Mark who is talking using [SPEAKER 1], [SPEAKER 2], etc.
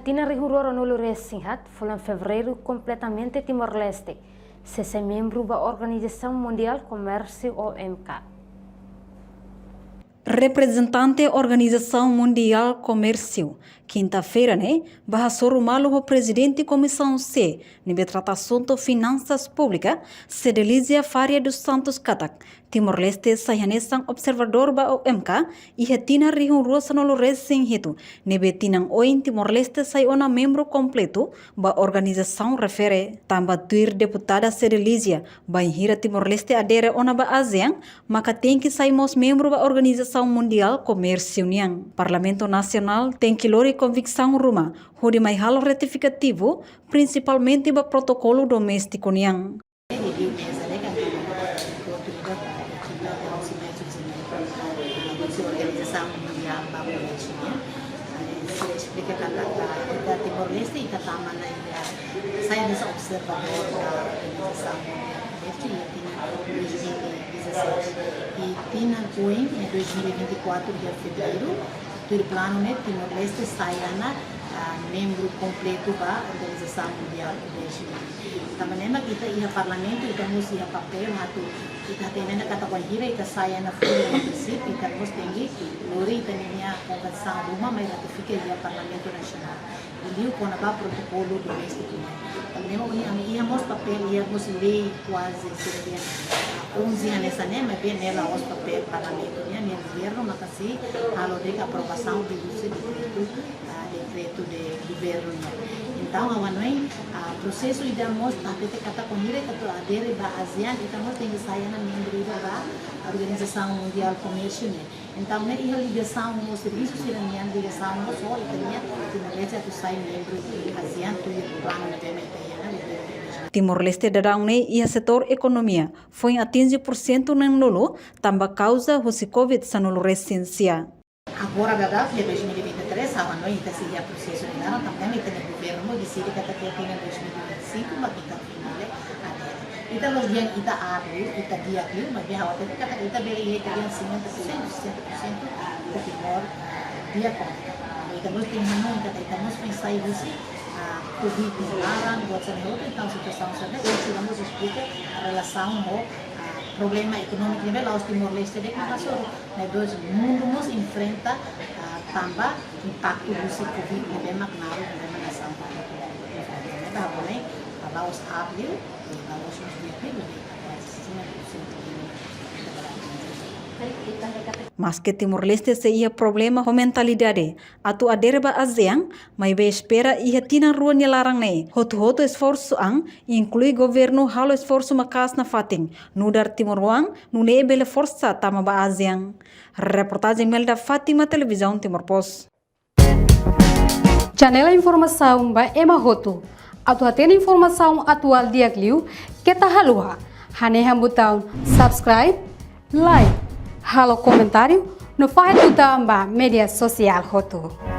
[SPEAKER 1] Ihatina rihuroro nulu resinhat, fulan fevereiro completamente Timor-Leste, se membro da Organização Mundial Comércio OMC.
[SPEAKER 2] Representante Organização Mundial Comércio, quinta-feira, bahasoro malu o presidente Comissão C, nebe trata assunto finanças públicas, Sedelizia Faria dos Santos Katak, Timor-Leste sayanesang observador ba OMK, ihetina rihun ruasa nolo resing hitu, nebe tinang oin Timor-Leste sayona membro completo ba organização refere, tamba tuir deputada Sedelizia, ba hira Timor-Leste adere ona ba ASEAN, maka tenki saimos membro ba Organização Mundial Comércio niang. Parlamento Nacional tem que lori convicção ruma, hodi mai halo retificativo, principalmente ba protocolo doméstico niang.
[SPEAKER 3] Organização Mundial se explica que Timor-Leste e Catamana sai dessa observador da Organização Mundial em 2016 e tinha em 2024 de fevereiro do plano né Timor-Leste sai na membro completo da Organização Mundial também kita ia parlamento kita mesti ia papel hatu kita tenena kata wahira kita saya na full prinsip kita mesti tinggi lori tenenia convenção rumah mai ratifica ia parlamento nasional ele com a protocolo doméstico também ia mos papel ia mos lei quase seria 11 anos né mas bem nela os papel parlamento né no governo mas assim halo de aprovação do decreto de governo então a processo ida mos até kata konire kata adere ba ASEAN kita mos tem que sair na membro da Organização Mundial Comércio né então né ia ligação no serviço iraniano ligação no só italiana Timor-Leste tu sai membro da ASEAN tu ia plano na
[SPEAKER 2] Timor-Leste darang ia setor ekonomia foi a 15% nem lolo tamba causa hosi COVID sa nolo residência.
[SPEAKER 3] Agora da 2023 a nós está se processo de nada também tem o governo decide que até tem 2025 mas kita finale kita los yang kita abre kita dia aqui mas bem agora kita kita beli que tem 50% do Timor dia com kita nós temos kita nós pensar isso Covid dilarang buat senior então situação sabe hoje vamos explicar a relação com problema econômico nível aos Timor-Leste de Camasoro né dois mundo nos enfrenta também impacto do Covid nível macnaro nível nação tá bom né para os abril e para os dias
[SPEAKER 2] Mas que Timor-Leste se ia problema com mentalidade, atu aderba ASEAN, mas be espera ia tina rua nilarang ne. Hotu esforço ang, inclui governo halo esforço makas na fating, nudar Timor-Wang, nune bele força tama ba ASEAN. Reportagem Melda Fátima, Televisão Timor Post.
[SPEAKER 1] Janela informação ba Ema Hotu. Atu atena informação atual diagliu, que tá halua. Haneha botão subscribe, like, halo comentário no faz do media social Hotu.